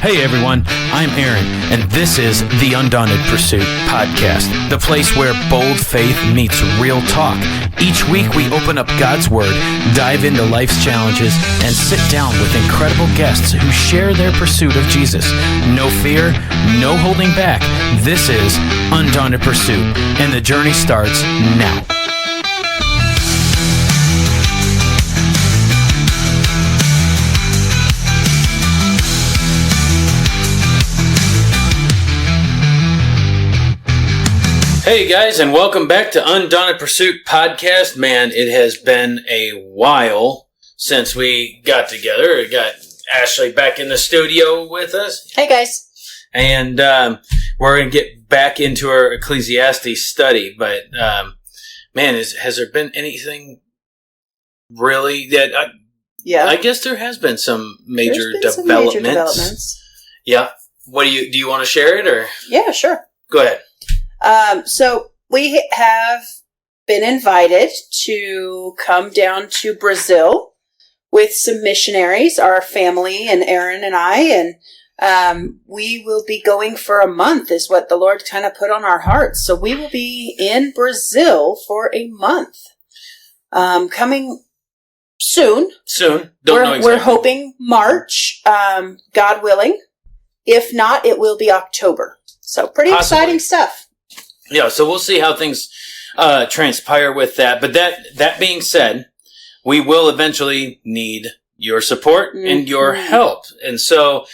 Hey everyone, I'm Aaron, and this is the Undaunted Pursuit podcast, the place where bold faith meets real talk. Each week we open up God's Word, dive into life's challenges, and sit down with incredible guests who share their pursuit of Jesus. No fear, no holding back. This is Undaunted Pursuit, and the journey starts now. Hey guys, and welcome back to Undaunted Pursuit podcast. Man, it has been a while since we got together. We got Ashley back in the studio with us. Hey guys. And we're going to get back into our Ecclesiastes study. But man, has there been anything really that... I guess there has been some major developments. Yeah. What do you want to share it or? Yeah, sure. Go ahead. So we have been invited to come down to Brazil with some missionaries, our family and Aaron and I, and we will be going for a month is what the Lord kind of put on our hearts. So we will be in Brazil for a month, coming soon. Don't know exactly. We're hoping March, God willing. If not, it will be October. So pretty exciting stuff. Yeah, so we'll see how things transpire with that. But that being said, we will eventually need your support and your help. And so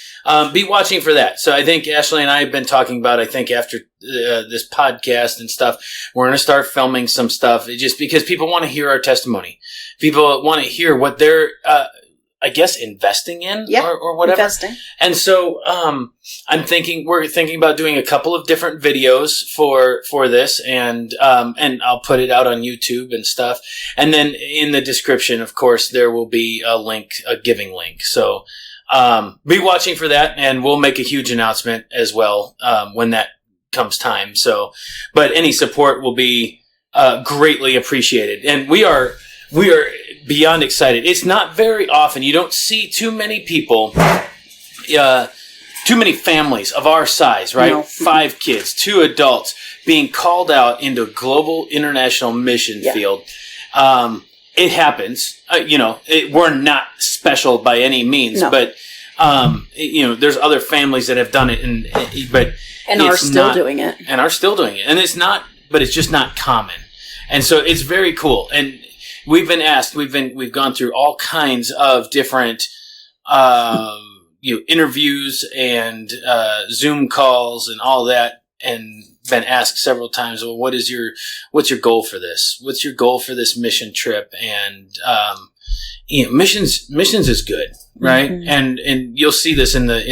be watching for that. So I think Ashley and I have been talking about, after this podcast and stuff, we're going to start filming some stuff just because people want to hear our testimony. People want to hear what they're... investing in or whatever. Investing. And so, we're thinking about doing a couple of different videos for this and I'll put it out on YouTube and stuff. And then in the description, of course, there will be a giving link. So, be watching for that and we'll make a huge announcement as well, when that comes time. So, but any support will be, greatly appreciated. And we are beyond excited. It's not very often. You don't see too many people, too many families of our size, right? No. 5 kids, 2 adults being called out into a global international mission field. It happens. We're not special by any means, but there's other families that have done it, and are still doing it. And it's not, but it's just not common. And so it's very cool. And we've been asked, we've gone through all kinds of different, interviews and, Zoom calls and all that, and been asked several times, well, what's your goal for this? What's your goal for this mission trip? And, missions is good, right? Mm-hmm. And you'll see this in the,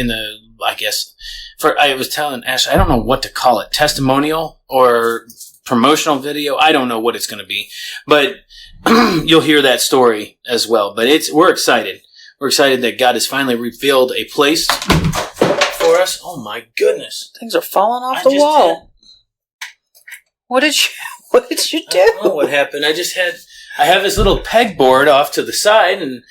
I was telling Ash, I don't know what to call it, testimonial or promotional video. I don't know what it's going to be, but you'll hear that story as well. But we're excited. We're excited that God has finally revealed a place for us. Oh my goodness. Things are falling off the wall. What did you do? I don't know what happened. I have this little pegboard off to the side and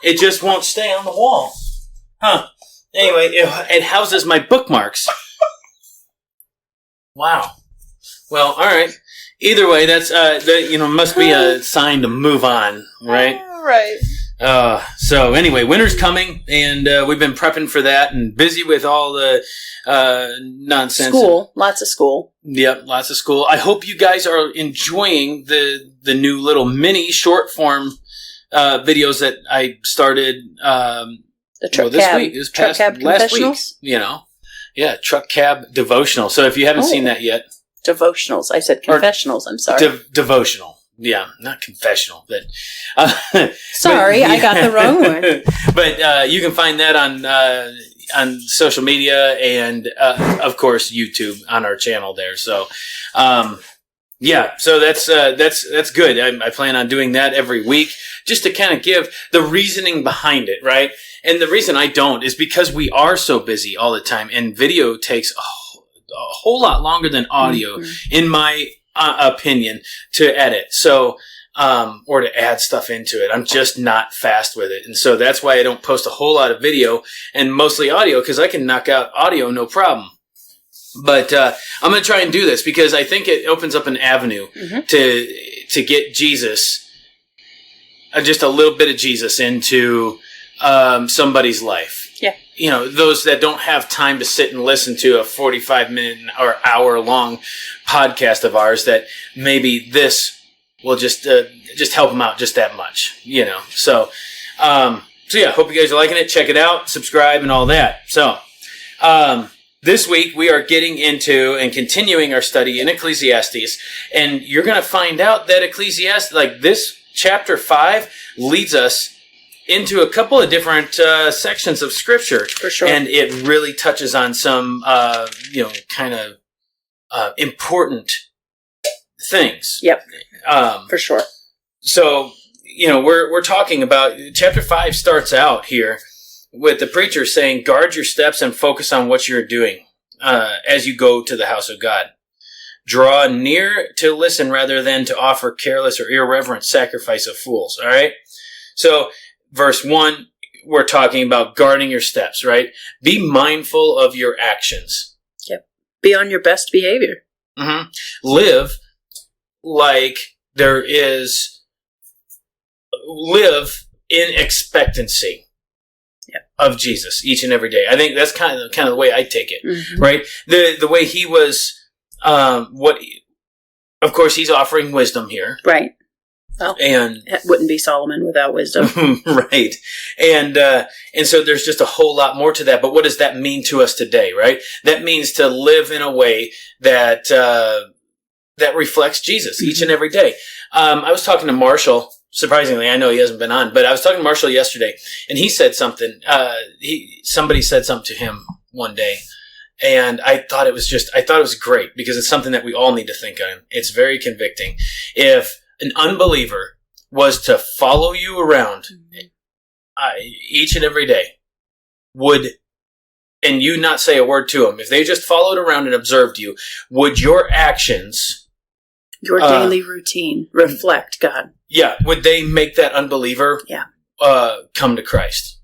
it just won't stay on the wall. Huh. Anyway, it houses my bookmarks. Wow. Well, all right. Either way, that's must be a sign to move on, right? Right. So anyway, winter's coming, and we've been prepping for that, and busy with all the nonsense. Lots of school. Yep, lots of school. I hope you guys are enjoying the new little mini short form videos that I started. The truck this cab. week, this truck past cab last week. Yeah, truck cab devotional. So if you haven't seen that yet. Devotionals. I said confessionals. I'm sorry. Devotional. Yeah, not confessional. But sorry, I got the wrong one. But you can find that on social media and of course YouTube on our channel there. So so that's good. I plan on doing that every week just to kind of give the reasoning behind it, right? And the reason I don't is because we are so busy all the time, and video takes a whole lot longer than audio, in my opinion, to edit. So or to add stuff into it. I'm just not fast with it. And so that's why I don't post a whole lot of video and mostly audio, because I can knock out audio no problem. But I'm going to try and do this because I think it opens up an avenue to get Jesus, just a little bit of Jesus into somebody's life. Yeah. You know, those that don't have time to sit and listen to a 45-minute or hour-long podcast of ours, that maybe this will just help them out just that much, you know. So yeah, hope you guys are liking it. Check it out, subscribe, and all that. So, this week, we are getting into and continuing our study in Ecclesiastes, and you're going to find out that Ecclesiastes, like this chapter 5, leads us into a couple of different sections of Scripture. For sure. And it really touches on some, kind of important things. Yep. For sure. So, we're talking about, chapter 5 starts out here with the preacher saying, guard your steps and focus on what you're doing as you go to the house of God. Draw near to listen rather than to offer careless or irreverent sacrifice of fools. All right? So, verse 1, we're talking about guarding your steps, right? Be mindful of your actions. Yep. Be on your best behavior. Mm-hmm. Live like there is... Live in expectancy of Jesus each and every day. I think that's kind of the way I take it, right? The way he was, of course, he's offering wisdom here, right? Well, and it wouldn't be Solomon without wisdom, right? And so there's just a whole lot more to that. But what does that mean to us today, right? That means to live in a way that that reflects Jesus each and every day. I was talking to Marshall. Surprisingly, I know he hasn't been on, but I was talking to Marshall yesterday, and he said something. Somebody said something to him one day, and I thought it was great because it's something that we all need to think on. It's very convicting. If an unbeliever was to follow you around each and every day, and you not say a word to them, if they just followed around and observed you, would your actions, your daily routine, reflect God? Yeah, would they make that unbeliever come to Christ?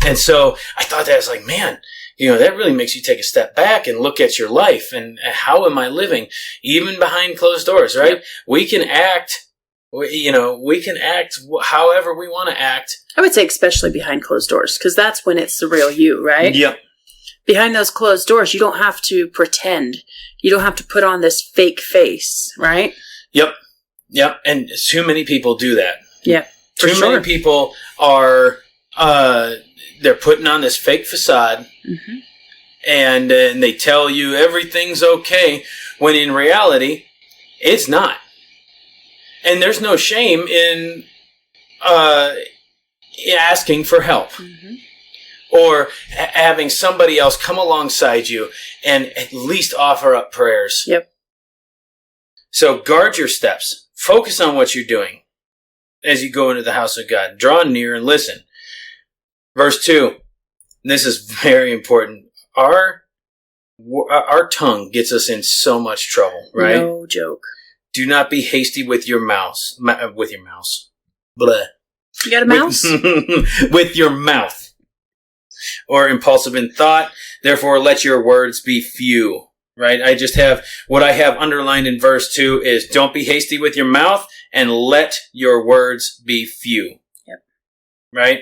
And so I thought that, I was like, man, that really makes you take a step back and look at your life and how am I living, even behind closed doors, right? Yep. We can act, however we want to act. I would say especially behind closed doors, because that's when it's the real you, right? Yep. Behind those closed doors, you don't have to pretend. You don't have to put on this fake face, right? Yep. Yep, and too many people do that. Yeah, too many people are they're putting on this fake facade, and they tell you everything's okay when in reality it's not. And there's no shame in asking for help, or having somebody else come alongside you and at least offer up prayers. Yep. So guard your steps. Focus on what you're doing as you go into the house of God. Draw near and listen. Verse 2. This is very important. Our tongue gets us in so much trouble, right? No joke. Do not be hasty with your mouse. With your mouse. Blah. You got a mouse? With your mouth. Or impulsive in thought. Therefore, let your words be few. Right? What I have underlined in verse 2 is don't be hasty with your mouth and let your words be few. Yep. Right?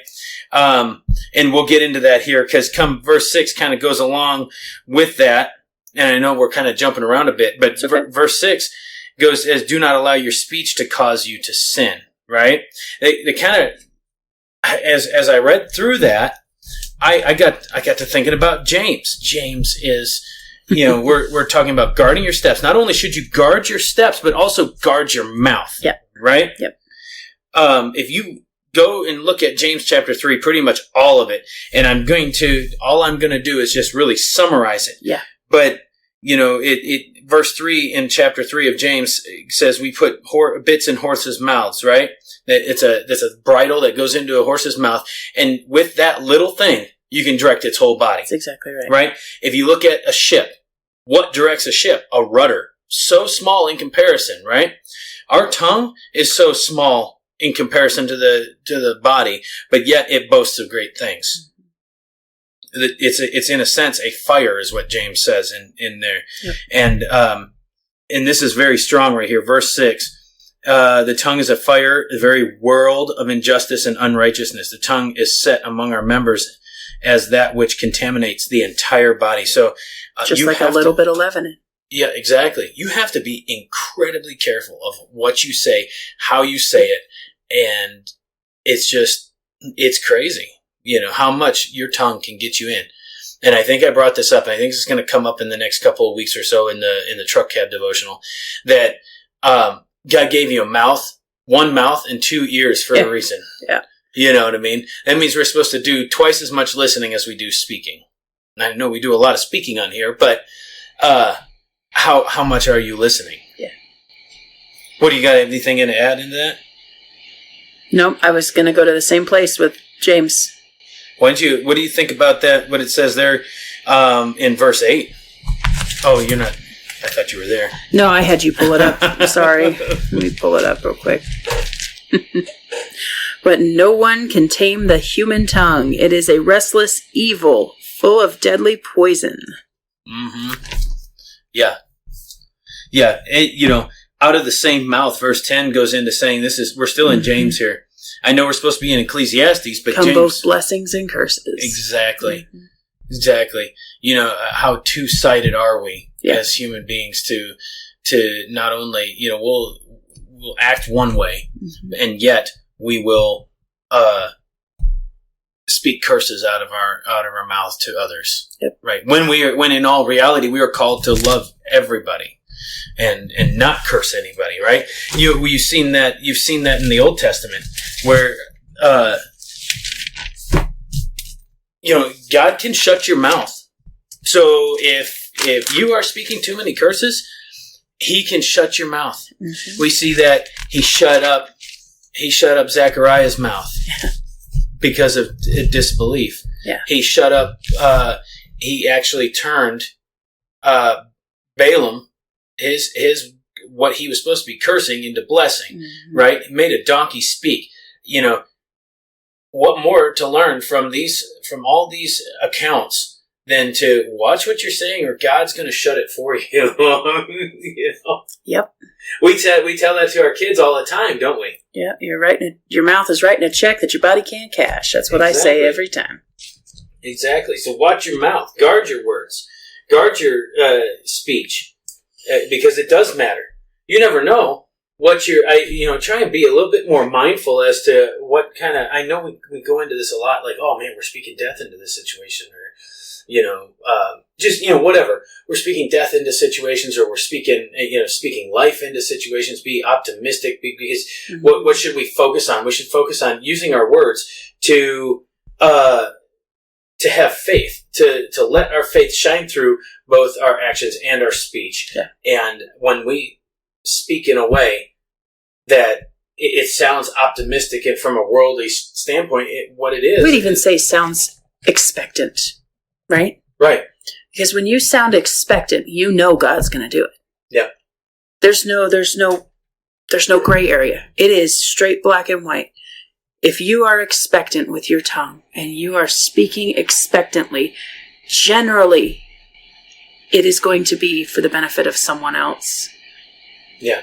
And we'll get into that here because verse 6 kind of goes along with that. And I know we're kind of jumping around a bit, but verse 6 goes as do not allow your speech to cause you to sin. Right? They kind of, as I read through that, I got to thinking about James. James is... we're talking about guarding your steps. Not only should you guard your steps, but also guard your mouth. Yep. Right? Yep. If you go and look at James chapter 3, pretty much all of it, and all I'm going to do is just really summarize it. Yeah. But, verse 3 in chapter 3 of James says we put bits in horses' mouths, right? It's a bridle that goes into a horse's mouth. And with that little thing, you can direct its whole body. That's exactly right. Right? If you look at a ship, what directs a ship? A rudder. So small in comparison, right? Our tongue is so small in comparison to the body, but yet it boasts of great things. It's in a sense a fire, is what James says in there. Yep. And this is very strong right here. Verse 6. The tongue is a fire, the very world of injustice and unrighteousness. The tongue is set among our members as that which contaminates the entire body. So, just like a little bit of leaven. Yeah, exactly. You have to be incredibly careful of what you say, how you say it, and it's crazy, how much your tongue can get you in. And I think I brought this up, and I think it's going to come up in the next couple of weeks or so in the truck cab devotional, that God gave you one mouth and two ears for a reason. Yeah. You know what I mean? That means we're supposed to do twice as much listening as we do speaking. And I know we do a lot of speaking on here, but how much are you listening? Yeah. What do you got? Anything to add into that? No, I was going to go to the same place with James. What do you think about that? What it says there in verse 8? Oh, you're not. I thought you were there. No, I had you pull it up. I'm sorry. Let me pull it up real quick. But no one can tame the human tongue. It is a restless evil, full of deadly poison. Mm-hmm. Yeah. Yeah. Out of the same mouth, verse 10 goes into saying we're still in James here. I know we're supposed to be in Ecclesiastes, but come James, both blessings and curses. Exactly. Mm-hmm. Exactly. How two-sided are we as human beings to not only, we'll act one way, and yet we will speak curses out of our mouth to others. Yep. Right. When in all reality we are called to love everybody and not curse anybody, right? You've seen that in the Old Testament where God can shut your mouth. So if you are speaking too many curses, he can shut your mouth. Mm-hmm. We see that he shut up Zechariah's mouth because of disbelief. Yeah. He shut up, he actually turned Balaam, his what he was supposed to be cursing into blessing, right? He made a donkey speak. What more to learn from all these accounts than to watch what you're saying, or God's going to shut it for you. Yep. We tell that to our kids all the time, don't we? Yeah, your mouth is writing a check that your body can't cash. That's what I say every time. Exactly. So watch your mouth. Guard your words. Guard your speech, because it does matter. You never know what try and be a little bit more mindful as to what kind of. I know we go into this a lot, like, oh man, we're speaking death into this situation, or whatever. We're speaking death into situations, or we're speaking life into situations. Be optimistic, because what should we focus on? We should focus on using our words to have faith, to let our faith shine through both our actions and our speech. Yeah. And when we speak in a way that it sounds optimistic, and from a worldly standpoint, what it is. We'd even say sounds expectant, right? Right. Because when you sound expectant, God's going to do it. Yeah. There's no gray area. It is straight black and white. If you are expectant with your tongue and you are speaking expectantly, generally it is going to be for the benefit of someone else. Yeah.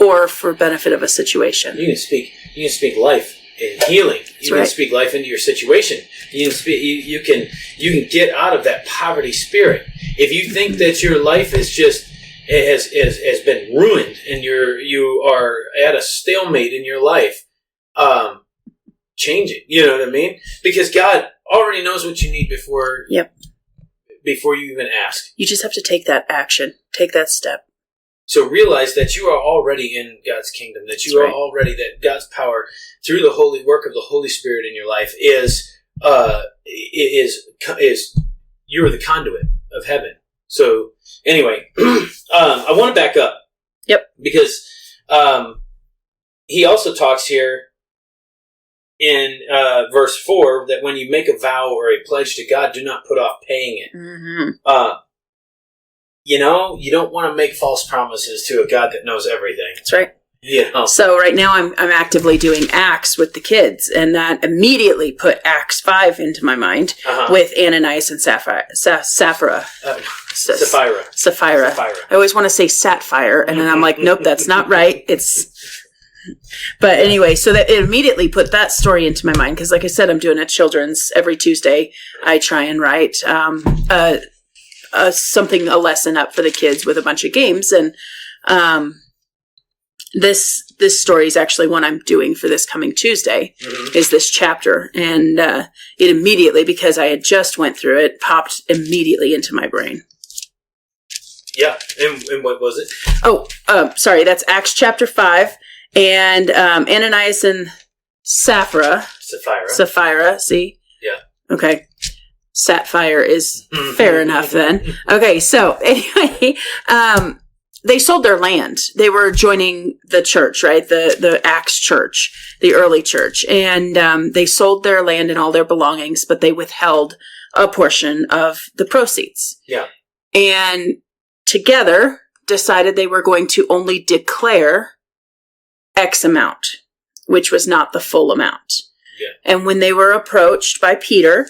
Or for benefit of a situation. You can speak life and healing. You can speak life into your situation. You can get out of that poverty spirit. If you think that your life is just has been ruined and you are at a stalemate in your life, change it. You know what I mean? Because God already knows what you need before you even ask. You just have to take that action. Take that step. So realize that you are already in God's kingdom, that you are already, that God's power through the holy work of the Holy Spirit in your life is you're the conduit of heaven. So anyway, I want to back up. Yep. Because he also talks here in verse 4 that when you make a vow or a pledge to God, do not put off paying it. Mm-hmm. You don't want to make false promises to a God that knows everything. That's right. Yeah. So right now I'm actively doing Acts with the kids, and that immediately put Acts 5 into my mind with Ananias and Sapphira. Sapphira. I always want to say Satfire, and then I'm like, nope, that's not right. But anyway, so that it immediately put that story into my mind, because like I said, I'm doing a children's every Tuesday. I try and write a lesson up for the kids with a bunch of games, and this story is actually one I'm doing for this coming Tuesday, is this chapter. And it immediately, because I had just went through it, popped immediately into my brain. Yeah. And what was it? Oh, sorry. That's Acts chapter 5. And Ananias and Sapphira. See? Yeah. Okay. Satfire is fair enough then. Okay, so anyway, they sold their land. They were joining the church, right? The Acts church, the early church. And they sold their land and all their belongings, but they withheld a portion of the proceeds. Yeah. And together decided they were going to only declare X amount, which was not the full amount. Yeah. And when they were approached by Peter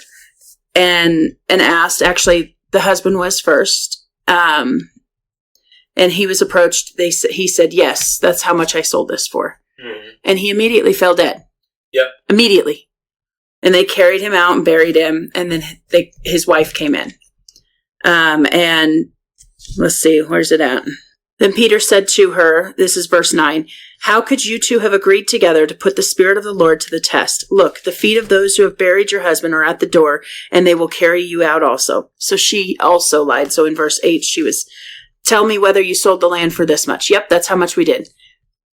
and asked, actually the husband was first, and he was approached, he said, yes, that's how much I sold this for. Mm-hmm. And he immediately fell dead. Yep. Immediately. And they carried him out and buried him, and then his wife came in. And let's see, where's it at? Then Peter said to her, this is verse 9, how could you two have agreed together to put the Spirit of the Lord to the test? Look, the feet of those who have buried your husband are at the door, and they will carry you out also. So she also lied. So in verse 8, she was, tell me whether you sold the land for this much. Yep, that's how much we did.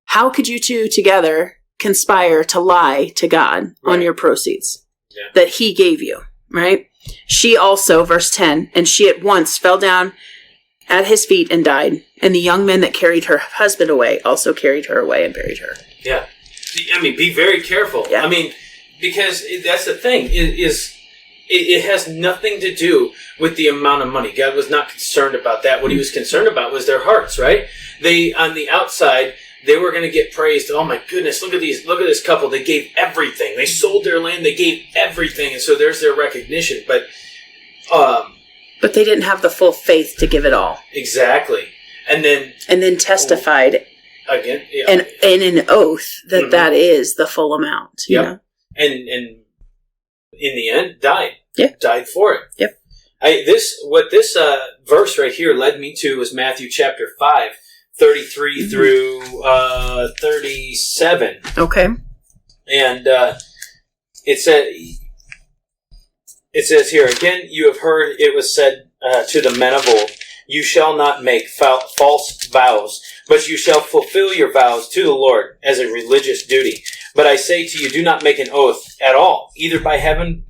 How could you two together conspire to lie to God on your proceeds that he gave you, right? She also, verse 10, and she at once fell down at his feet and died. And the young men that carried her husband away also carried her away and buried her. Yeah. I mean, be very careful. Yeah. I mean, because that's the thing, it has nothing to do with the amount of money. God was not concerned about that. What he was concerned about was their hearts, right? They, on the outside, they were going to get praised. Oh my goodness, look at this couple. They gave everything. They sold their land. They gave everything. And so there's their recognition. But they didn't have the full faith to give it all. Exactly. And then testified again, and an oath that that is the full amount. You know? And in the end, died. Yeah. Died for it. Yep. What this verse right here led me to was Matthew chapter 5, 33 through 37. Okay. And it says here, again, you have heard it was said to the men of old, you shall not make false vows, but you shall fulfill your vows to the Lord as a religious duty. But I say to you, do not make an oath at all, either by heaven,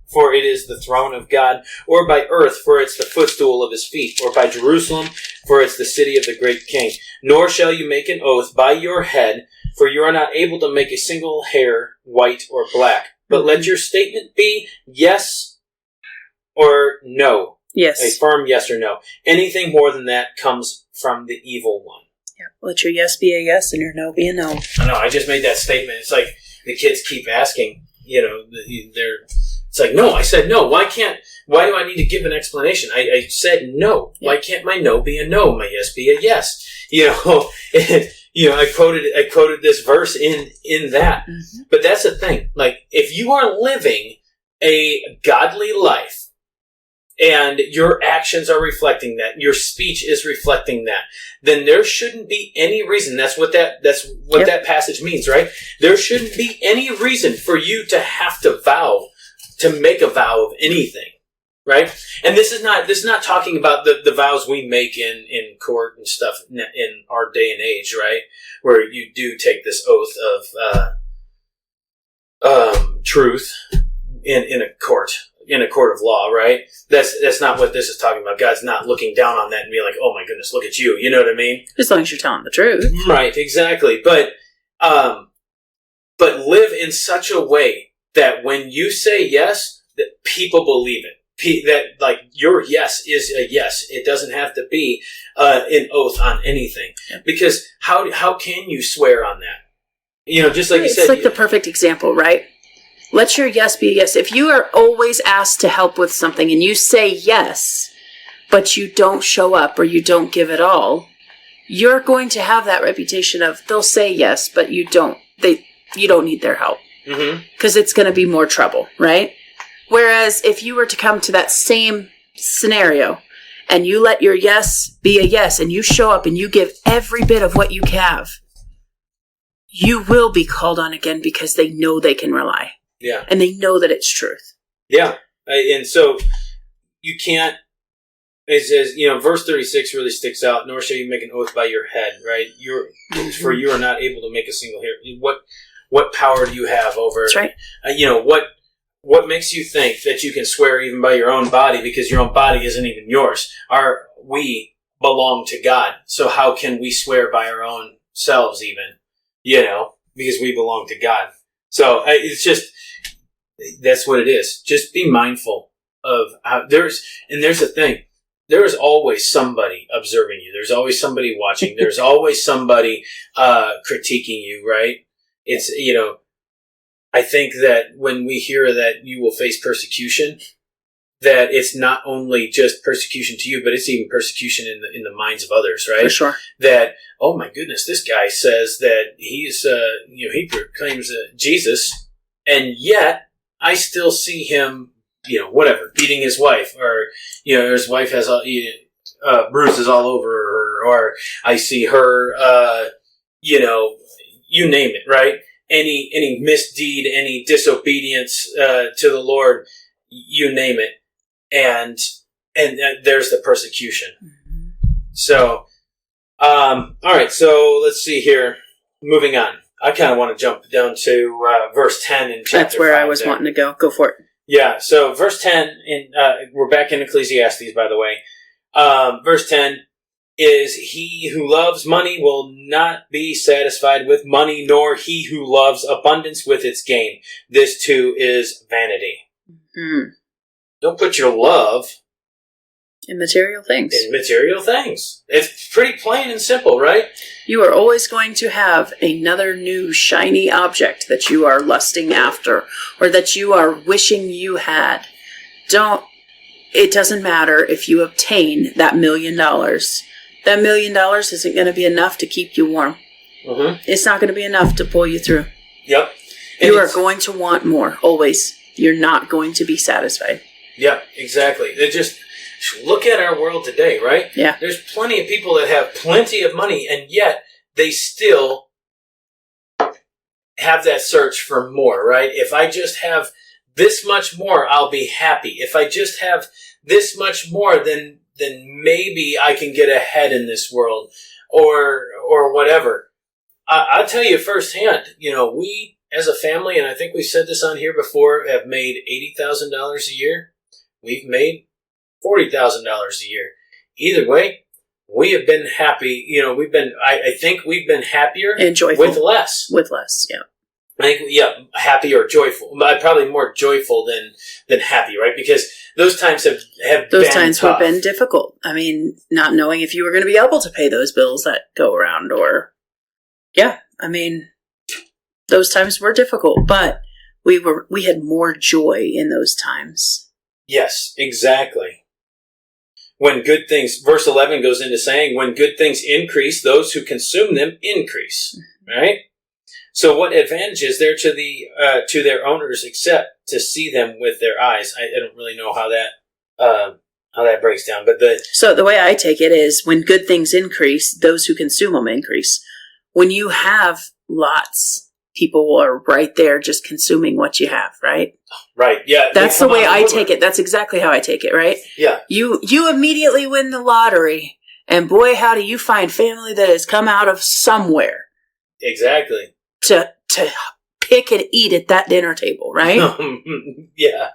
for it is the throne of God, or by earth, for it's the footstool of his feet, or by Jerusalem, for it's the city of the great king. Nor shall you make an oath by your head, for you are not able to make a single hair white or black. But let your statement be yes or no. Yes. A firm yes or no. Anything more than that comes from the evil one. Yeah. Let your yes be a yes and your no be a no. I know. I just made that statement. It's like the kids keep asking, it's like, no, I said no. Why do I need to give an explanation? I said no. Yeah. Why can't my no be a no? My yes be a yes? I quoted this verse in that. Mm-hmm. But that's the thing. Like, if you are living a godly life, and your actions are reflecting that, your speech is reflecting that, then there shouldn't be any reason. That's what that passage means, right? There shouldn't be any reason for you to have to make a vow of anything, right? And this is not talking about the vows we make in court and stuff in our day and age, right? Where you do take this oath of truth in a court of law, right? That's not what this is talking about. God's not looking down on that and being like, oh my goodness, look at you. You know what I mean? As long as you're telling the truth. Right, exactly. But live in such a way that when you say yes, that people believe it. that like your yes is a yes. It doesn't have to be an oath on anything. Yeah. Because how can you swear on that? Just like you said. It's like the perfect example, right? Let your yes be a yes. If you are always asked to help with something and you say yes, but you don't show up or you don't give it all, you're going to have that reputation of they'll say yes, but you don't need their help. Because it's going to be more trouble, right? Whereas if you were to come to that same scenario and you let your yes be a yes and you show up and you give every bit of what you have, you will be called on again because they know they can rely. Yeah. And they know that it's truth. Yeah. And so you can't, verse 36 really sticks out, nor shall you make an oath by your head, right? For you are not able to make a single hair. What power do you have over? That's right. What makes you think that you can swear even by your own body because your own body isn't even yours? We belong to God. So how can we swear by our own selves even? Because we belong to God. So it's just, that's what it is. Just be mindful of how there's a thing. There is always somebody observing you. There's always somebody watching. There's always somebody critiquing you, right? It's, I think that when we hear that you will face persecution, that it's not only just persecution to you, but it's even persecution in the minds of others, right? For sure. That, oh my goodness, this guy says that he's, he proclaims Jesus, and yet I still see him, beating his wife, or, his wife has bruises all over her, or I see her, you name it, right? Any misdeed, any disobedience to the Lord, you name it, and there's the persecution. So, all right. So let's see here. Moving on. I kind of want to jump down to verse 10 in chapter 5. That's where I was wanting to go. Go for it. Yeah. So verse 10 we're back in Ecclesiastes, by the way. Verse 10. Is he who loves money will not be satisfied with money, nor he who loves abundance with its gain. This too is vanity. Don't put your love in material things. It's pretty plain and simple, right? You are always going to have another new shiny object that you are lusting after or that you are wishing you had. It doesn't matter if you obtain that $1 million. That $1 million isn't going to be enough to keep you warm. It's not going to be enough to pull you through. Yep. You are going to want more, always. You're not going to be satisfied. Yeah, exactly. Just look at our world today, right? Yeah. There's plenty of people that have plenty of money, and yet they still have that search for more, right? If I just have this much more, I'll be happy. If I just have this much more, then maybe I can get ahead in this world, or whatever. I'll tell you firsthand, we as a family, and I think we've said this on here before, have made $80,000 a year. We've made $40,000 a year. Either way, we have been happy. I think we've been happier and joyful with less. Yeah. I think, happy or joyful. Probably more joyful than happy, right? Because those times have those been times tough. have been difficult. I mean, not knowing if you were going to be able to pay those bills that go around, those times were difficult, but we had more joy in those times. Yes, exactly. When good things, verse 11 goes into saying, when good things increase, those who consume them increase, right? So what advantage is there to their owners except to see them with their eyes? I don't really know how that breaks down, but so the way I take it is when good things increase, those who consume them increase. When you have lots, people are right there just consuming what you have, right? Right. Yeah. That's the way I take it. That's exactly how I take it, right? Yeah. You immediately win the lottery, and boy, how do you find family that has come out of somewhere. Exactly. To pick and eat at that dinner table, right? Yeah.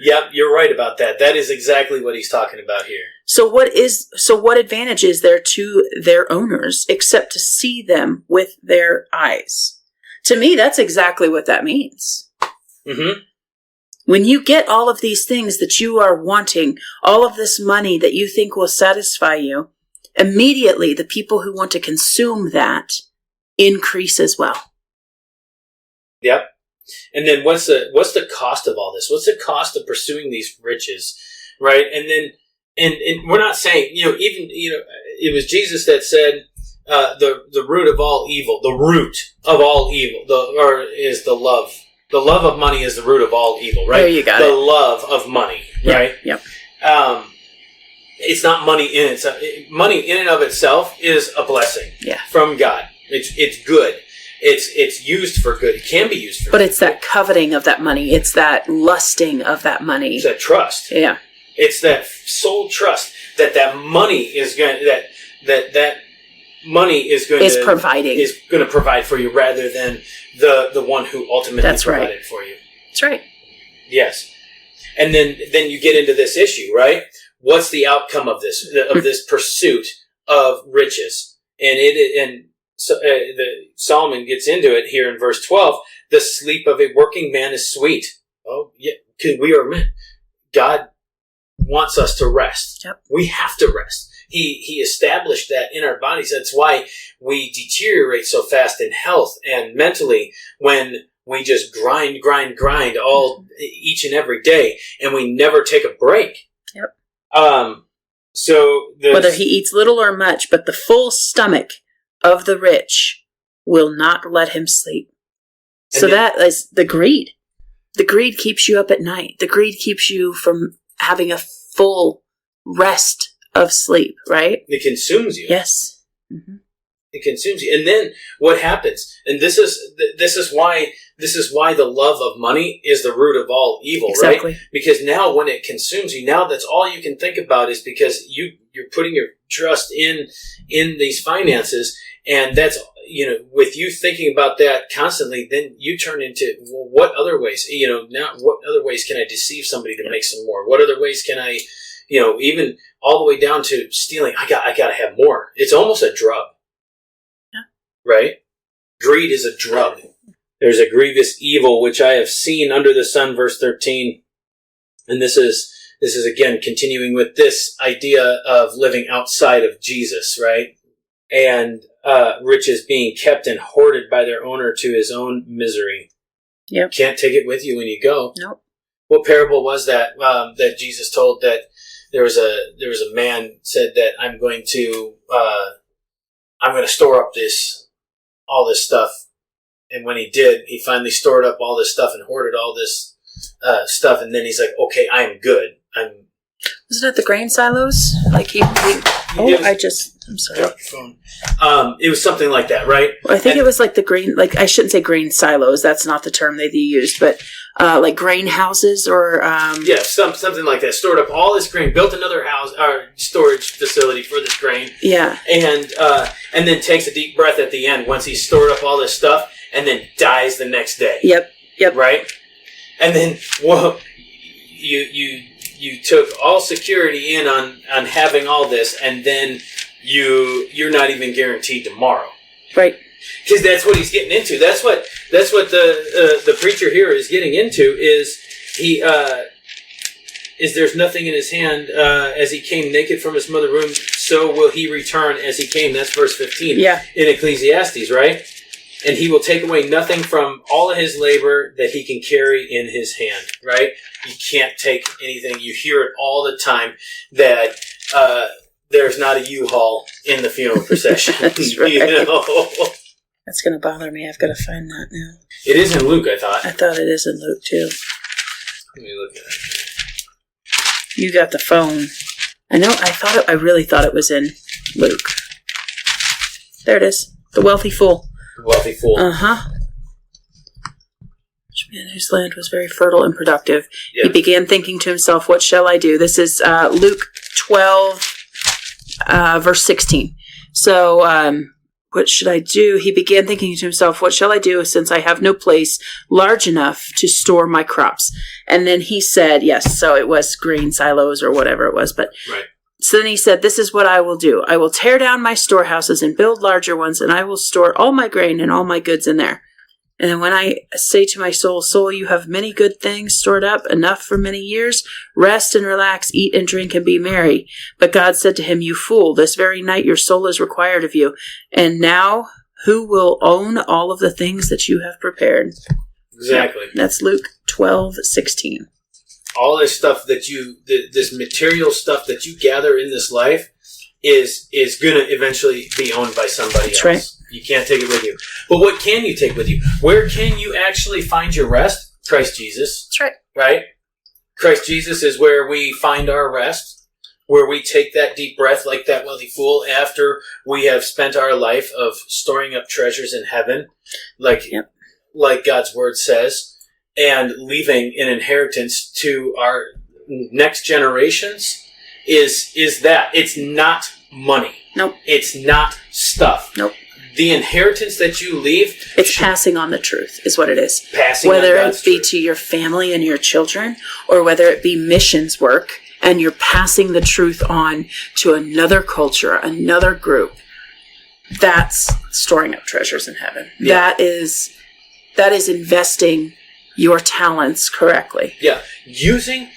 Yep, you're right about that. That is exactly what he's talking about here. So what advantage is there to their owners except to see them with their eyes? To me, that's exactly what that means. When you get all of these things that you are wanting, all of this money that you think will satisfy you, immediately the people who want to consume that increase as well. Yep. And then what's the cost of all this? What's the cost of pursuing these riches, right? And then, and we're not saying, it was Jesus that said, the root of all evil, is the love. The love of money is the root of all evil, right? There you got it. The love of money, right? Yep. It's not money in itself. Money in and of itself is a blessing from God. It's good. It's used for good. It can be used for good. But it's that coveting of that money. It's that lusting of that money. It's that trust. Yeah. It's that soul trust that money is going that money is going to provide for you rather than the one who ultimately provided for you. That's right. Yes. And then you get into this issue, right? What's the outcome of this pursuit of riches? And Solomon gets into it here in verse 12. The sleep of a working man is sweet. Oh, yeah, because God wants us to rest. Yep. We have to rest. He established that in our bodies. That's why we deteriorate so fast in health and mentally when we just grind all each and every day, and we never take a break. Yep. Whether he eats little or much, but the full stomach of the rich will not let him sleep. So that is the greed. The greed keeps you up at night. The greed keeps you from having a full rest of sleep, right? It consumes you. Yes. Mm-hmm. It consumes you. And then what happens? And this is why the love of money is the root of all evil, exactly. Right? Because now when it consumes you, now that's all you can think about is because you're putting your trust in these finances, and that's, with you thinking about that constantly, then you turn into, well, what other ways, now what other ways can I deceive somebody to make some more? What other ways can I, even all the way down to stealing? I got to have more. It's almost a drug. Right? Greed is a drug. There's a grievous evil which I have seen under the sun, verse 13. And this is again continuing with this idea of living outside of Jesus, right? And riches being kept and hoarded by their owner to his own misery. Yep. Can't take it with you when you go. Nope. What parable was that that Jesus told that there was a man said that I'm going to store up all this stuff, and when he did, he finally stored up all this stuff and hoarded all this stuff, and then he's like, "Okay, I am good. Wasn't it the grain silos? Like I'm sorry. Drop your phone. It was something like that, right? Well, I think it was like the grain. Like I shouldn't say grain silos. That's not the term they used, but like grain houses or something like that. Stored up all this grain, built another house or storage facility for this grain. Yeah, and then takes a deep breath at the end once he's stored up all this stuff, and then dies the next day. Yep. Right, and then you took all security in on having all this, and then you're not even guaranteed tomorrow. Right. Because that's what he's getting into. That's what the preacher here is getting into. Is there's nothing in his hand as he came naked from his mother's womb, so will he return as he came. That's verse 15 in Ecclesiastes, right? And he will take away nothing from all of his labor that he can carry in his hand, right? You can't take anything. You hear it all the time that there's not a U-Haul in the funeral procession. That's right. That's going to bother me. I've got to find that now. It is in Luke, I thought. I thought it is in Luke, too. Let me look at it. You got the phone. I really thought it was in Luke. There it is. The wealthy fool. The wealthy fool. Uh-huh. Man whose land was very fertile and productive. Yep. He began thinking to himself, what shall I do? This is Luke 12, verse 16. So, what should I do? He began thinking to himself, what shall I do since I have no place large enough to store my crops? And then he said, yes, so it was grain silos or whatever it was. But right. So then he said, this is what I will do. I will tear down my storehouses and build larger ones, and I will store all my grain and all my goods in there. And then when I say to my soul, soul, you have many good things stored up, enough for many years. Rest and relax, eat and drink and be merry. But God said to him, you fool, this very night your soul is required of you. And now who will own all of the things that you have prepared? Exactly. That's Luke 12:16. All this stuff that this material stuff that you gather in this life is going to eventually be owned by somebody else. Right. You can't take it with you. But what can you take with you? Where can you actually find your rest? Christ Jesus. That's right. Right? Christ Jesus is where we find our rest, where we take that deep breath like that wealthy fool after we have spent our life of storing up treasures in heaven, like God's word says, and leaving an inheritance to our next generations is that. It's not money. Nope. It's not stuff. Nope. The inheritance that you leave... It's passing on the truth, is what it is. Passing whether on God's it be truth. to your family and your children, or whether it be missions work, and you're passing the truth on to another culture, another group. That's storing up treasures in heaven. Yeah. That is investing your talents correctly. Yeah. Using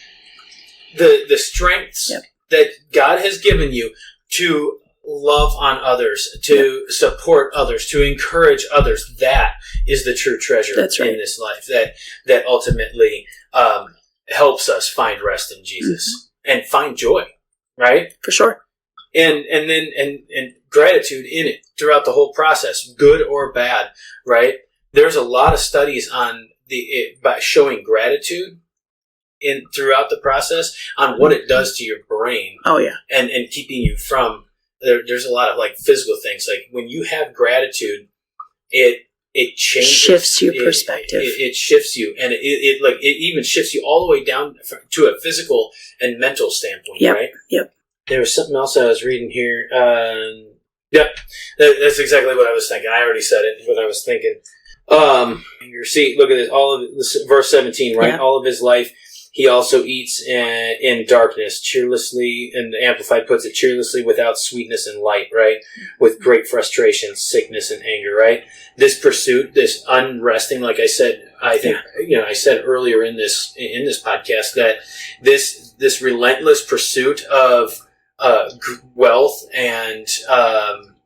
the strengths that God has given you to love on others, to support others, to encourage others. That is the true treasure in this life that ultimately helps us find rest in Jesus and find joy, right? For sure. And gratitude in it throughout the whole process, good or bad, right? There's a lot of studies on by showing gratitude throughout the process on what it does to your brain. Oh yeah. And keeping you from there's a lot of like physical things. Like when you have gratitude, it changes, shifts your perspective. It shifts you, and it even shifts you all the way down to a physical and mental standpoint. Right? Yep. There was something else I was reading here. That's exactly what I was thinking. I already said it. What I was thinking. See, look at this. All of this, verse 17, right? Yeah. All of his life, he also eats in darkness, cheerlessly, and the Amplified puts it, cheerlessly without sweetness and light, right? With great frustration, sickness, and anger, right? This pursuit, this unresting, like I said, I think, I said earlier in this podcast that this relentless pursuit of wealth and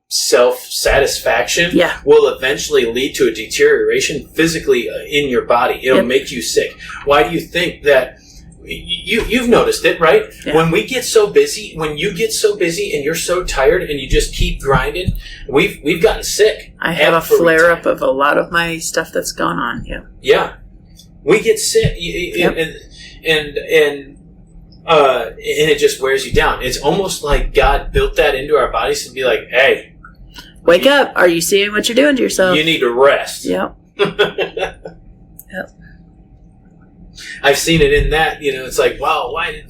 self-satisfaction will eventually lead to a deterioration physically in your body. It'll make you sick. Why do you think that? You've noticed it, right? Yeah. When you get so busy and you're so tired and you just keep grinding, we've gotten sick. I have a flare-up of a lot of my stuff that's gone on. Yeah. We get sick, and it just wears you down. It's almost like God built that into our bodies to be like, hey, wake up. Are you seeing what you're doing to yourself? You need to rest. Yep. I've seen it in that, it's like, wow, why did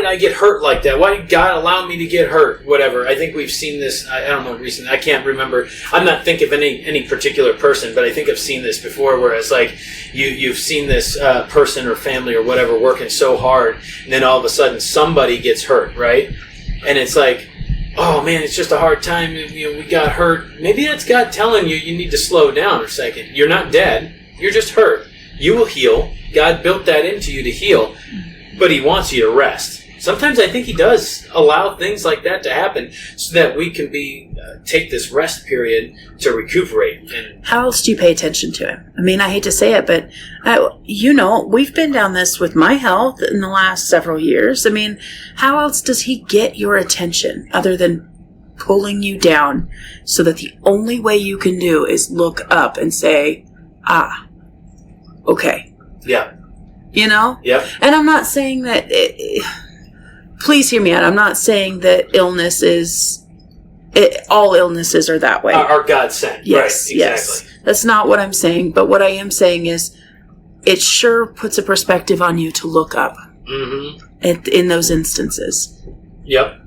I get hurt like that? Why did God allow me to get hurt? Whatever. I think we've seen this, I don't know, recently. I can't remember. I'm not thinking of any particular person, but I think I've seen this before where it's like you've seen this person or family or whatever working so hard, and then all of a sudden somebody gets hurt, right? And it's like, oh man, it's just a hard time. We got hurt. Maybe that's God telling you need to slow down a second. You're not dead. You're just hurt. You will heal. God built that into you to heal, but he wants you to rest. Sometimes I think he does allow things like that to happen so that we can take this rest period to recuperate. And how else do you pay attention to him? I mean, I hate to say it, but we've been down this with my health in the last several years. I mean, how else does he get your attention other than pulling you down so that the only way you can do is look up and say, okay. Yeah. Yep. And I'm not saying that please hear me out. I'm not saying that all illnesses are that way. Are God sent. Yes, right, exactly. Yes. That's not what I'm saying. But what I am saying is it sure puts a perspective on you to look up in those instances. Yep.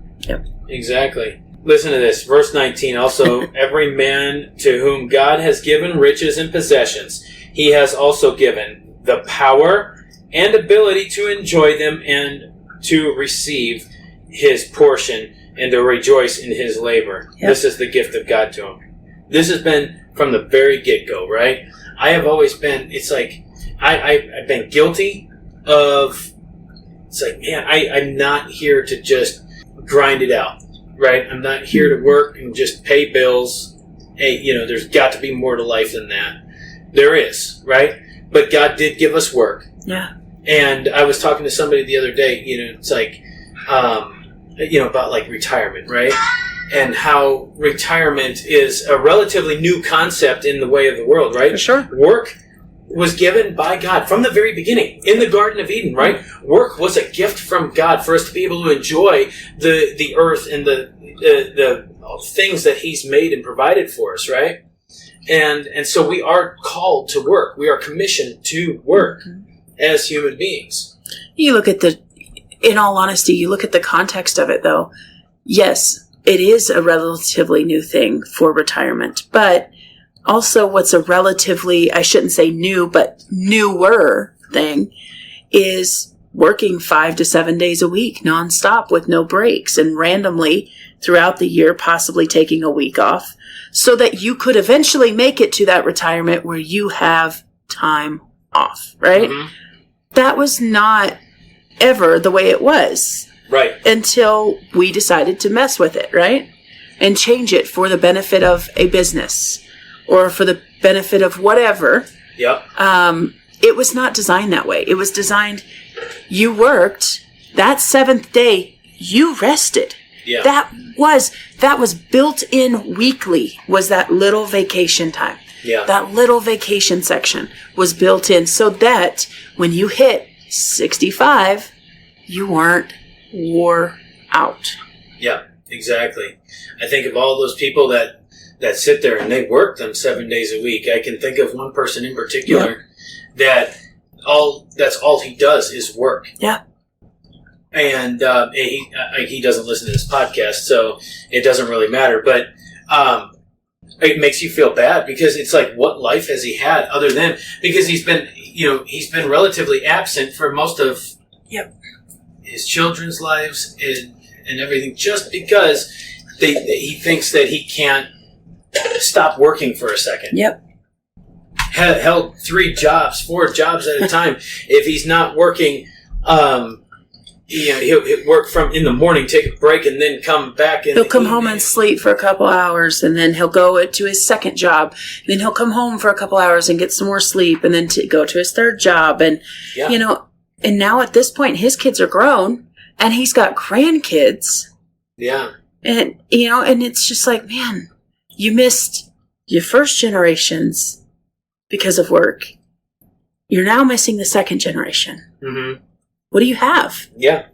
Exactly. Listen to this. Verse 19. Also, every man to whom God has given riches and possessions, he has also given the power and ability to enjoy them and to receive his portion and to rejoice in his labor. Yep. This is the gift of God to him. This has been from the very get-go, right? I have always been, it's like, I've been guilty of, it's like, man, I'm not here to just grind it out, right? I'm not here to work and just pay bills. Hey, there's got to be more to life than that. There is, right? But God did give us work. Yeah. And I was talking to somebody the other day, it's like, about like retirement, right? And how retirement is a relatively new concept in the way of the world, right? For sure. Work was given by God from the very beginning in the Garden of Eden, right? Work was a gift from God for us to be able to enjoy the earth and the things that He's made and provided for us, right? And so we are called to work. We are commissioned to work as human beings. You look at in all honesty, you look at the context of it, though. Yes, it is a relatively new thing for retirement, but also what's a relatively, I shouldn't say new, but newer thing is working 5 to 7 days a week nonstop with no breaks and randomly throughout the year, possibly taking a week off so that you could eventually make it to that retirement where you have time off, right? Mm-hmm. That was not ever the way it was. Right. Until we decided to mess with it, right? And change it for the benefit of a business or for the benefit of whatever. Yep. It was not designed that way. It was designed, you worked, that 7th day, you rested. Yeah. That was built in weekly, was that little vacation time. Yeah. That little vacation section was built in so that when you hit 65, you weren't wore out. Yeah, exactly. I think of all those people that sit there and they work them 7 days a week. I can think of one person in particular that's all he does is work. Yeah. And he doesn't listen to this podcast, so it doesn't really matter. But it makes you feel bad because it's like, what life has he had other than because he's been relatively absent for most of his children's lives and everything, just because he thinks that he can't stop working for a second. Yep. Held 3 jobs, 4 jobs at a time. If he's not working, he'll work from in the morning, take a break, and then come back. He'll come home and sleep for a couple hours, and then he'll go to his second job. Then he'll come home for a couple hours and get some more sleep, and then go to his third job. And and now at this point, his kids are grown, and he's got grandkids. Yeah. And and it's just like, man, you missed your first generations because of work. You're now missing the second generation. Mm-hmm. What do you have? Yeah.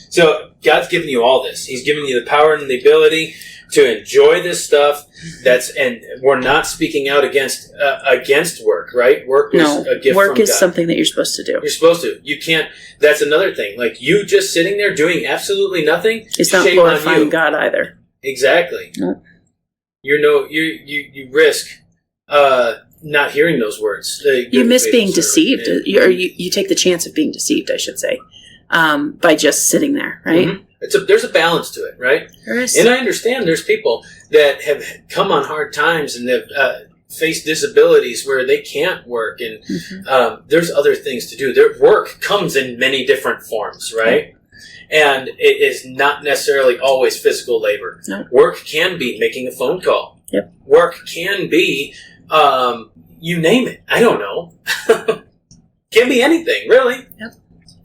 So God's given you all this. He's given you the power and the ability to enjoy this stuff. And we're not speaking out against work, right? Work is a gift work from is God. Something that you're supposed to do. You're supposed to. You can't. That's another thing. Like you just sitting there doing absolutely nothing. It's not glorifying God either. Exactly. No. You risk not hearing those words. You miss being deceived, or you take the chance of being deceived, I should say, by just sitting there, right? Mm-hmm. There's a balance to it, right? There is. And I understand there's people that have come on hard times and they've faced disabilities where they can't work, and there's other things to do. Their work comes in many different forms, right? And it is not necessarily always physical labor. No. Work can be making a phone call. Yep. Work can be, you name it. I don't know. Can be anything, really. Yep.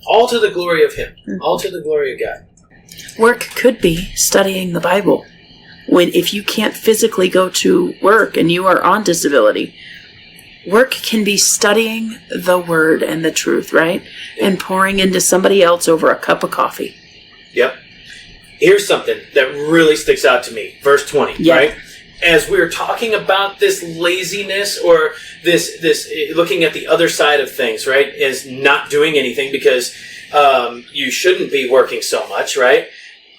All to the glory of Him. Mm-hmm. All to the glory of God. Work could be studying the Bible. If you can't physically go to work and you are on disability, work can be studying the Word and the truth, right? Yep. And pouring into somebody else over a cup of coffee. Yep. Here's something that really sticks out to me. Verse 20, right? As we're talking about this laziness or this looking at the other side of things, right, is not doing anything because you shouldn't be working so much, right?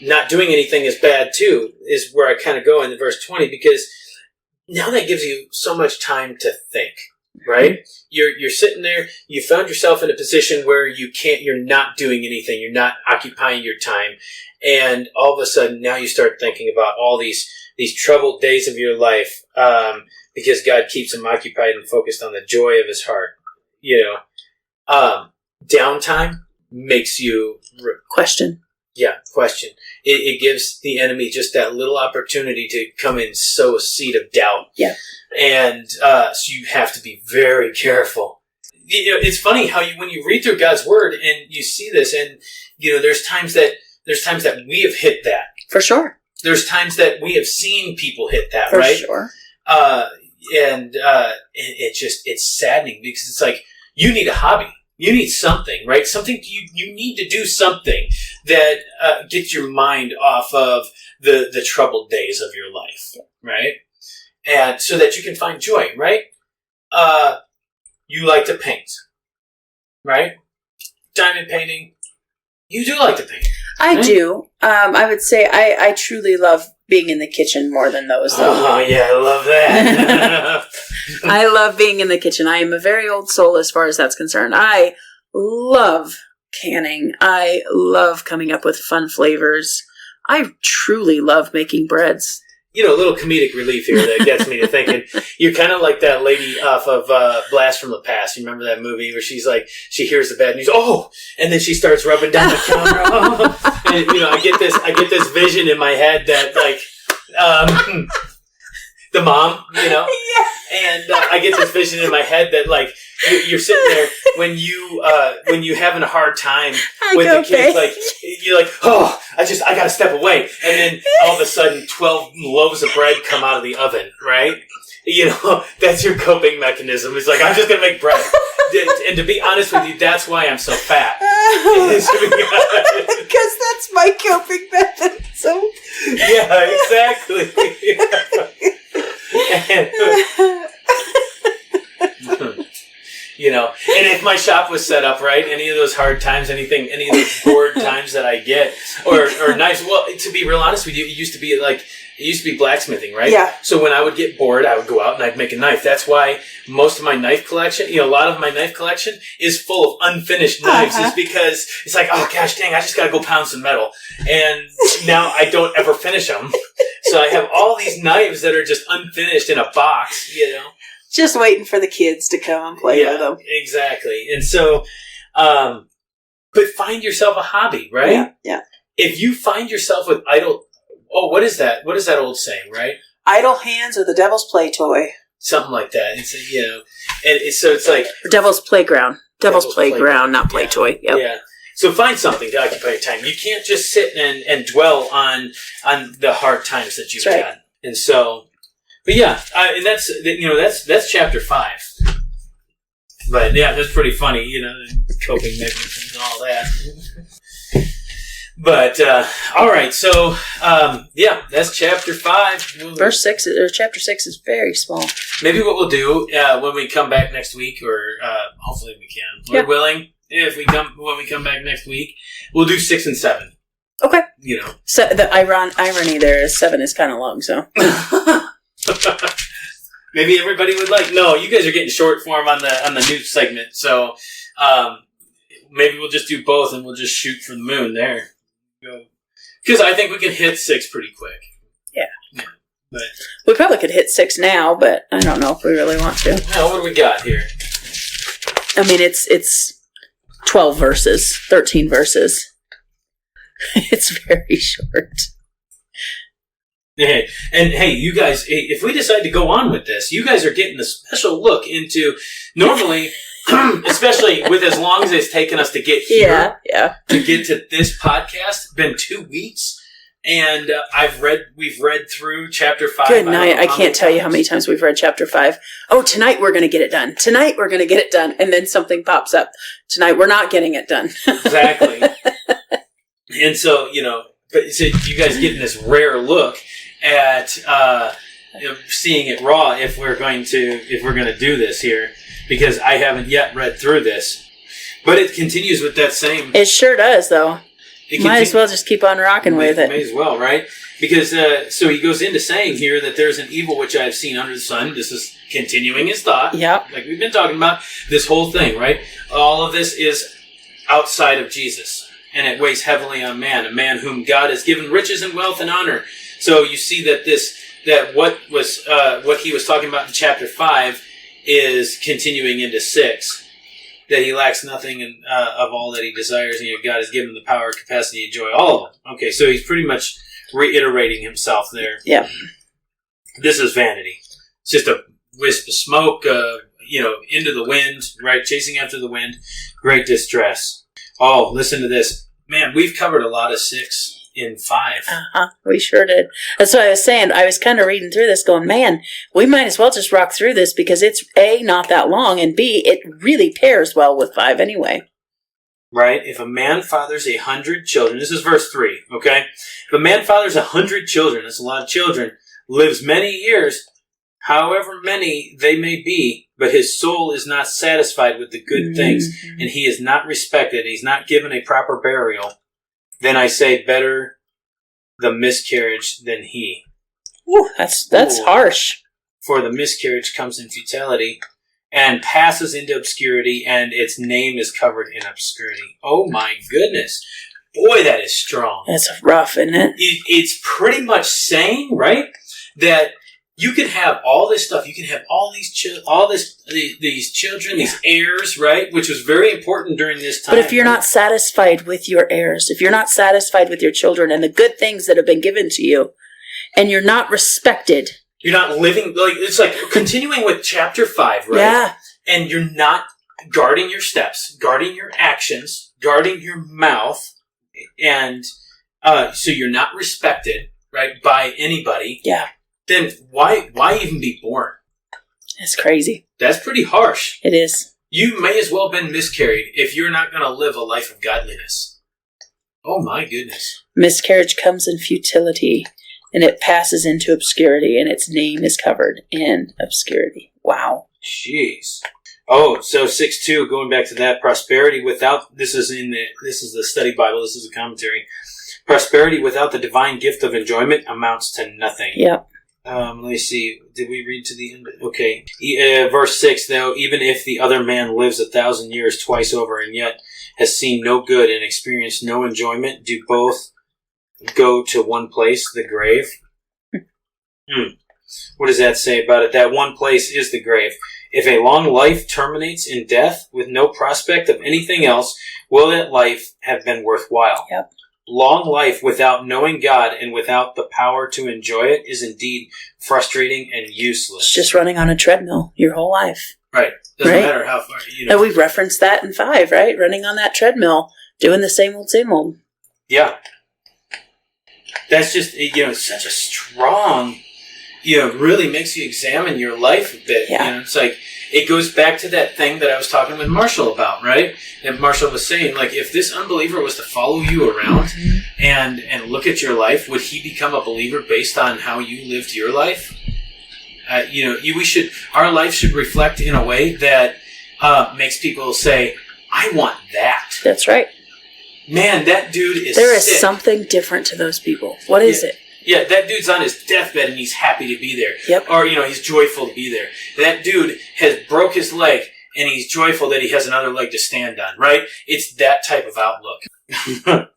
Not doing anything is bad too, is where I kind of go in verse 20, because now that gives you so much time to think, right? You're sitting there, you found yourself in a position where you're not doing anything, you're not occupying your time, and all of a sudden now you start thinking about all these these troubled days of your life, because God keeps him occupied and focused on the joy of his heart. Downtime makes you question. Yeah, question. It gives the enemy just that little opportunity to come in, sow a seed of doubt. Yeah. And so you have to be very careful. It's funny how when you read through God's word and you see this, and there's times that we have hit that. For sure. There's times that we have seen people hit that, For right? sure. It's saddening because it's like you need a hobby. You need something, right? Something you need to do something that gets your mind off of the troubled days of your life, right? And so that you can find joy, right? You like to paint, right? Diamond painting. You do like to paint. I do. I would say I truly love being in the kitchen more than those, though. Oh, yeah, I love that. I love being in the kitchen. I am a very old soul as far as that's concerned. I love canning. I love coming up with fun flavors. I truly love making breads. A little comedic relief here that gets me to thinking. You're kind of like that lady off of Blast from the Past. You remember that movie where she's like, she hears the bad news, and then she starts rubbing down the counter. And I get this vision in my head that like, the mom, Yeah. and I get this vision in my head that like you're sitting there when you having a hard time with the kids, like you're like, I gotta step away, and then all of a sudden 12 loaves of bread come out of the oven, right? That's your coping mechanism. It's like, I'm just gonna make bread. And to be honest with you, that's why I'm so fat. Because that's my coping method. So yeah, exactly. And if my shop was set up right, any of those hard times, any of those bored times that I get, or nice. Well, to be real honest with you, it used to be blacksmithing, right? Yeah. So when I would get bored, I would go out and I'd make a knife. That's why most of my knife collection, a lot of my knife collection is full of unfinished knives, is because it's like, oh gosh dang, I just gotta go pound some metal. And now I don't ever finish them. So I have all these knives that are just unfinished in a box, Just waiting for the kids to come and play with them. Exactly. And so, but find yourself a hobby, right? Yeah. If you find yourself with idle, what is that? What is that old saying, right? Idle hands are the devil's play toy. Something like that. It's, so it's like... Or devil's playground. Devil's playground, not play toy. Yep. Yeah. So find something to occupy your time. You can't just sit and dwell on the hard times that you've had. And so... But yeah, and that's chapter 5. But yeah, that's pretty funny, coping mechanisms and all that. But all right, so that's chapter 5. Verse 6 or chapter 6 is very small. Maybe what we'll do when we come back next week, or hopefully we can, Lord willing, when we come back next week, we'll do 6 and 7. Okay. So the irony there is 7 is kind of long, so. Maybe everybody would you guys are getting short form on the news segment, so maybe we'll just do both and we'll just shoot for the moon there. Because I think we can hit 6 pretty quick. Yeah. But we probably could hit 6 now, but I don't know if we really want to. Now, what do we got here? I mean, it's 12 verses, 13 verses. It's very short. Yeah. And hey, you guys, if we decide to go on with this, you guys are getting a special look into, normally, especially with as long as it's taken us to get here, to get to this podcast, been 2 weeks, and we've read through chapter 5. Good night. I can't tell you how many times we've read chapter 5. Oh, tonight we're going to get it done. Tonight we're going to get it done. And then something pops up. Tonight we're not getting it done. Exactly. And so, so you guys getting this rare look at seeing it raw if we're going to do this here, because I haven't yet read through this, but it continues with that same. It sure does, though. Might as well just keep on rocking with it. May as well, right? Because so he goes into saying here that there's an evil which I have seen under the sun. This is continuing his thought. Yep. Like we've been talking about this whole thing, right? All of this is outside of Jesus, and it weighs heavily on man, a man whom God has given riches and wealth and honor. So you see that this that what he was talking about in chapter 5 is continuing into 6. That he lacks nothing of all that he desires, and God has given him the power, capacity to enjoy all of them. Okay, so he's pretty much reiterating himself there. Yeah. This is vanity. It's just a wisp of smoke, into the wind, right? Chasing after the wind. Great distress. Oh, listen to this. Man, we've covered a lot of 6 in 5. We sure did. That's what I was saying. I was kind of reading through this going, man, we might as well just rock through this because it's A, not that long, and B, it really pairs well with 5 anyway. Right? If a man fathers 100 children, this is verse 3, okay? If a man fathers 100 children, that's a lot of children, lives many years, however many they may be, but his soul is not satisfied with the good things, and he is not respected, he's not given a proper burial, then I say better the miscarriage than he. Ooh, that's harsh. For the miscarriage comes in futility and passes into obscurity, and its name is covered in obscurity. Oh my goodness. Boy, that is strong. That's rough, isn't it? It's pretty much saying, right, that you can have all this stuff. You can have all these these children, these heirs, right? Which was very important during this time. But if you're not satisfied with your heirs, if you're not satisfied with your children and the good things that have been given to you, and you're not respected, you're not living it's like continuing with chapter 5, right? Yeah. And you're not guarding your steps, guarding your actions, guarding your mouth, and so you're not respected, right, by anybody. Yeah. Then why even be born? That's crazy. That's pretty harsh. It is. You may as well have been miscarried if you're not going to live a life of godliness. Oh my goodness. Miscarriage comes in futility, and it passes into obscurity, and its name is covered in obscurity. Wow. Jeez. Oh, so 6:2, going back to that, prosperity without, this is the study Bible, this is a commentary. Prosperity without the divine gift of enjoyment amounts to nothing. Yep. Let me see. Did we read to the end? Okay. Verse 6, though, even if the other man lives 1,000 years twice over and yet has seen no good and experienced no enjoyment, do both go to one place, the grave? What does that say about it? That one place is the grave. If a long life terminates in death with no prospect of anything else, will that life have been worthwhile? Yep. Long life without knowing God and without the power to enjoy it is indeed frustrating and useless. It's just running on a treadmill your whole life. Right. Doesn't matter how far, And we referenced that in 5, right? Running on that treadmill, doing the same old, same old. Yeah. That's just, such a strong, really makes you examine your life a bit. Yeah. It's like, it goes back to that thing that I was talking with Marshall about, right? And Marshall was saying, like, if this unbeliever was to follow you around and look at your life, would he become a believer based on how you lived your life? Our life should reflect in a way that makes people say, I want that. That's right. Man, that dude is There is sick. Something different to those people. What is it? Yeah, that dude's on his deathbed and he's happy to be there. Yep. Or, he's joyful to be there. That dude has broke his leg and he's joyful that he has another leg to stand on, right? It's that type of outlook.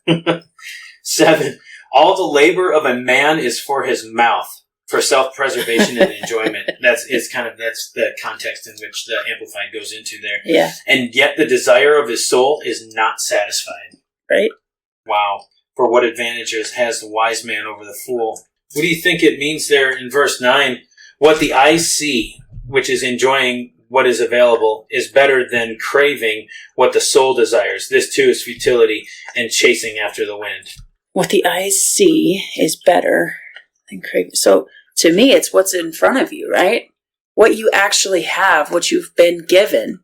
7. All the labor of a man is for his mouth, for self-preservation and enjoyment. That's the context in which the Amplified goes into there. Yeah. And yet the desire of his soul is not satisfied. Right? Wow. For what advantages has the wise man over the fool? What do you think it means there in verse 9? What the eyes see, which is enjoying what is available, is better than craving what the soul desires. This too is futility and chasing after the wind. What the eyes see is better than craving. So to me, it's what's in front of you, right? What you actually have, what you've been given,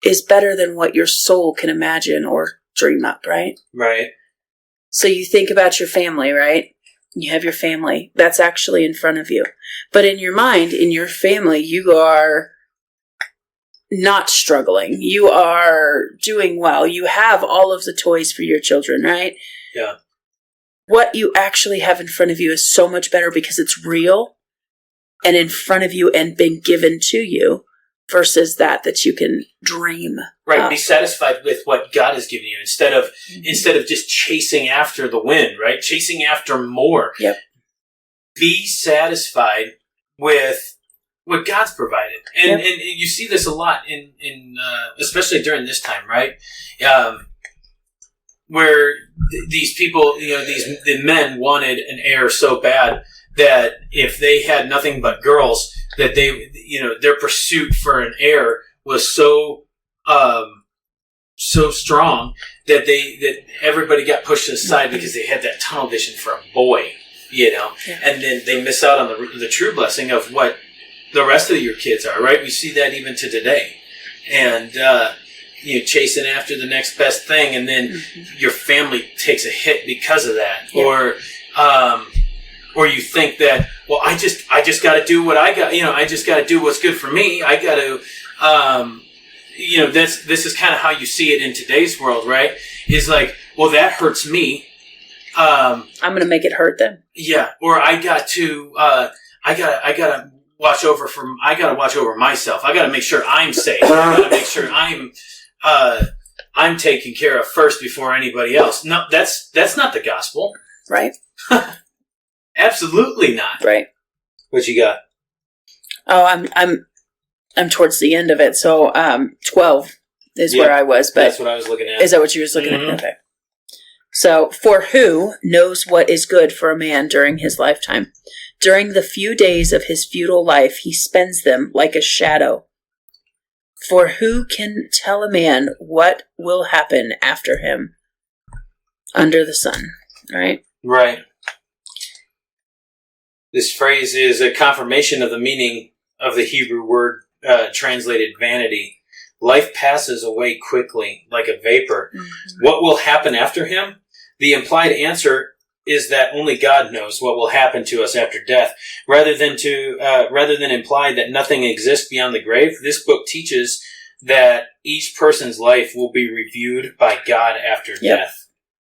is better than what your soul can imagine or dream up, right? Right. So you think about your family, right? You have your family. That's actually in front of you. But in your mind, in your family, you are not struggling. You are doing well. You have all of the toys for your children, right? Yeah. What you actually have in front of you is so much better because it's real and in front of you and been given to you versus that you can dream. Right, be satisfied with what God has given you instead of just chasing after the wind, right? Chasing after more. Yep. be satisfied with what God's provided. And you see this a lot in especially during this time, right? Where these people, the men wanted an heir so bad that if they had nothing but girls, that they, their pursuit for an heir was so strong that everybody got pushed aside because they had that tunnel vision for a boy, and then they miss out on the true blessing of what the rest of your kids are, right? We see that even to today. And, chasing after the next best thing, and then your family takes a hit because of that. Yeah. Or you think that, well, I just got to do what I got, I just got to do what's good for me. I got to, this is kind of how you see it in today's world, right? Is like, well, that hurts me. I'm going to make it hurt them. Yeah. Or I got to, I got to watch over myself. I got to make sure I'm safe. I got to make sure I'm taken care of first before anybody else. No, that's not the gospel. Right. Absolutely not. Right. What you got? Oh, I'm towards the end of it. So, 12 is where I was, but that's what I was looking at. Is that what you were looking at? Okay. So, for who knows what is good for a man during his lifetime? During the few days of his futile life, he spends them like a shadow. For who can tell a man what will happen after him under the sun? Right? Right. This phrase is a confirmation of the meaning of the Hebrew word translated vanity. Life passes away quickly, like a vapor. Mm-hmm. What will happen after him? The implied answer is that only God knows what will happen to us after death. Rather than imply that nothing exists beyond the grave, this book teaches that each person's life will be reviewed by God after death.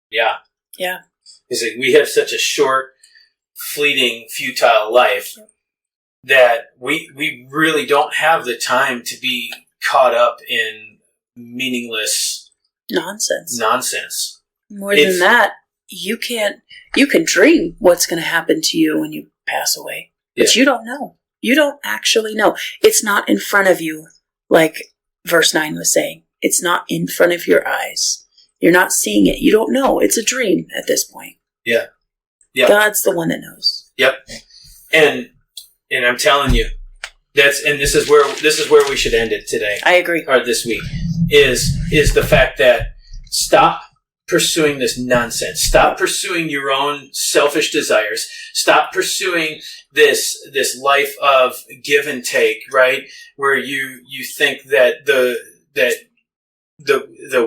Yeah. Yeah. It's like we have such a short, fleeting, futile life that we really don't have the time to be caught up in meaningless nonsense. More than that, you can dream what's going to happen to you when you pass away, but you don't know. You don't actually know. It's not in front of you, like verse 9 was saying. It's not in front of your eyes. You're not seeing it. You don't know. It's a dream at this point. Yeah. Yeah. God's the one that knows. Yep. And I'm telling you, this is where we should end it today. I agree. Or this week is the fact that stop pursuing this nonsense. Stop pursuing your own selfish desires. Stop pursuing this life of give and take, right? Where you think that the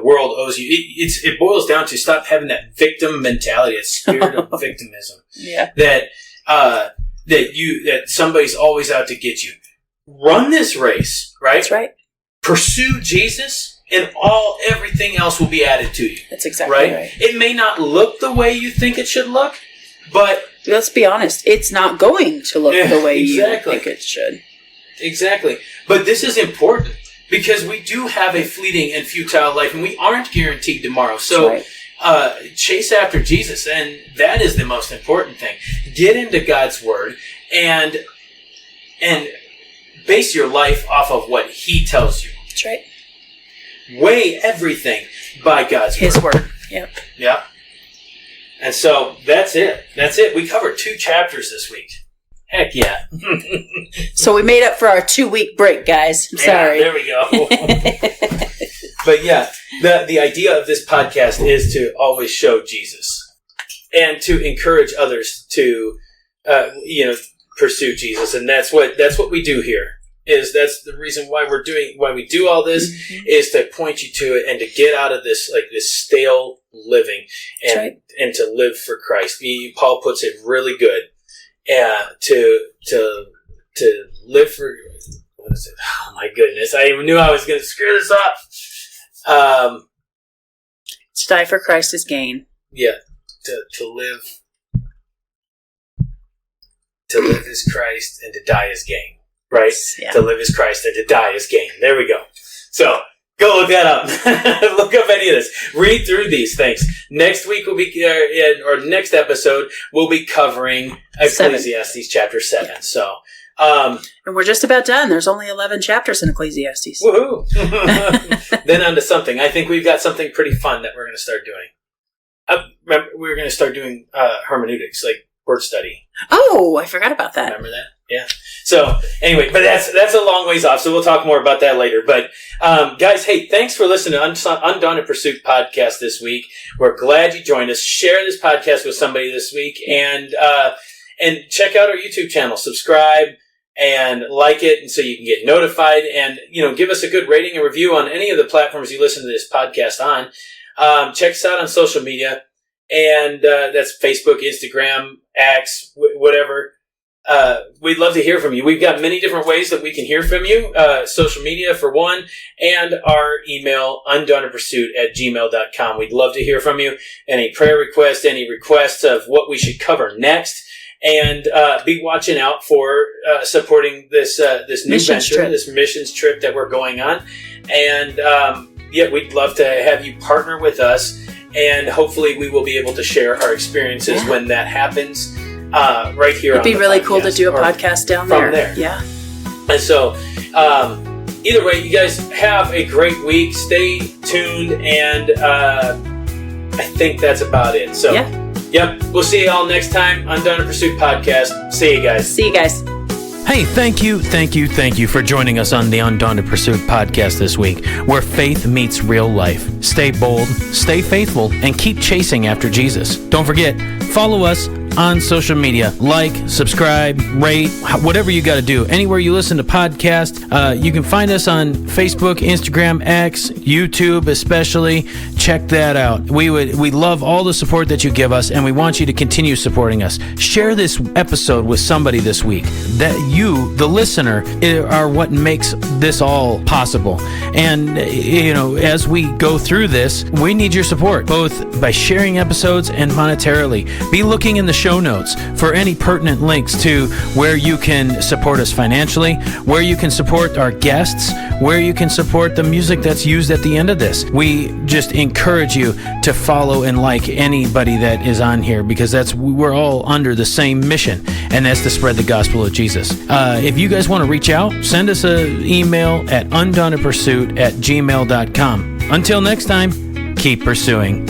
world owes you. It boils down to stop having that victim mentality, that spirit of victimism. Yeah. That somebody's always out to get you. Run this race, right? That's right. Pursue Jesus, and everything else will be added to you. That's exactly right. It may not look the way you think it should look, but let's be honest, it's not going to look the way you think it should. Exactly. But this is important because we do have a fleeting and futile life, and we aren't guaranteed tomorrow. So chase after Jesus, and that is the most important thing. Get into God's Word and base your life off of what He tells you. That's right. Weigh everything by God's Word. His Word. Yep. Yeah. And so that's it. We covered 2 chapters this week. Heck yeah. So we made up for our 2-week break, guys. I'm sorry. There we go. But yeah, the idea of this podcast is to always show Jesus and to encourage others to, pursue Jesus. And that's what we do here. That's the reason why we do all this, is to point you to it and to get out of this stale living and to live for Christ. Paul puts it really good. To live for, what is it? Oh my goodness. I even knew I was going to screw this up. To die for Christ is gain. Yeah. To live is Christ, and to die is gain. Right? Yeah. To live is Christ, and to die is gain. There we go. So, go look that up. Look up any any of this. Read through these things. Next week will be, or next episode, we'll be covering Ecclesiastes chapter 7. Yeah. So, and we're just about done. There's only 11 chapters in Ecclesiastes. Woohoo! Then on to something. I think we've got something pretty fun that we're going to start doing. Remember, we're going to start doing hermeneutics, like word study. Oh, I forgot about that. Remember that? Yeah. So anyway, but that's a long ways off. So we'll talk more about that later. But guys, hey, thanks for listening to Undaunted Pursuit podcast this week. We're glad you joined us. Share this podcast with somebody this week, and check out our YouTube channel. Subscribe and like it, and so you can get notified. And give us a good rating and review on any of the platforms you listen to this podcast on. Check us out on social media, and that's Facebook, Instagram, X, whatever. We'd love to hear from you. We've got many different ways that we can hear from you. Social media for one, and our email, undauntedpursuit@gmail.com. We'd love to hear from you. Any prayer requests, any requests of what we should cover next. And be watching out for supporting this new venture, this missions trip that we're going on. And we'd love to have you partner with us. And hopefully we will be able to share our experiences when that happens. Right here. It'd be really cool to do a podcast down there. From there. Yeah. And so, either way, you guys have a great week. Stay tuned, and I think that's about it. So, yep. We'll see you all next time on Undaunted Pursuit podcast. See you guys. See you guys. Hey, thank you for joining us on the Undaunted Pursuit podcast this week, where faith meets real life. Stay bold, stay faithful, and keep chasing after Jesus. Don't forget, follow us on social media. Like, subscribe, rate, whatever you got to do. Anywhere you listen to podcasts, you can find us on Facebook, Instagram, X, YouTube especially. Check that out. We love all the support that you give us, and we want you to continue supporting us. Share this episode with somebody this week. That you, the listener, are what makes this all possible. And, as we go through this, we need your support, both by sharing episodes and monetarily. Be looking in the show notes for any pertinent links to where you can support us financially, where you can support our guests, where you can support the music that's used at the end of this. We just encourage you to follow and like anybody that is on here, because we're all under the same mission, and that's to spread the gospel of Jesus. If you guys want to reach out, send us an email at undauntedpursuit@gmail.com. Until next time, keep pursuing.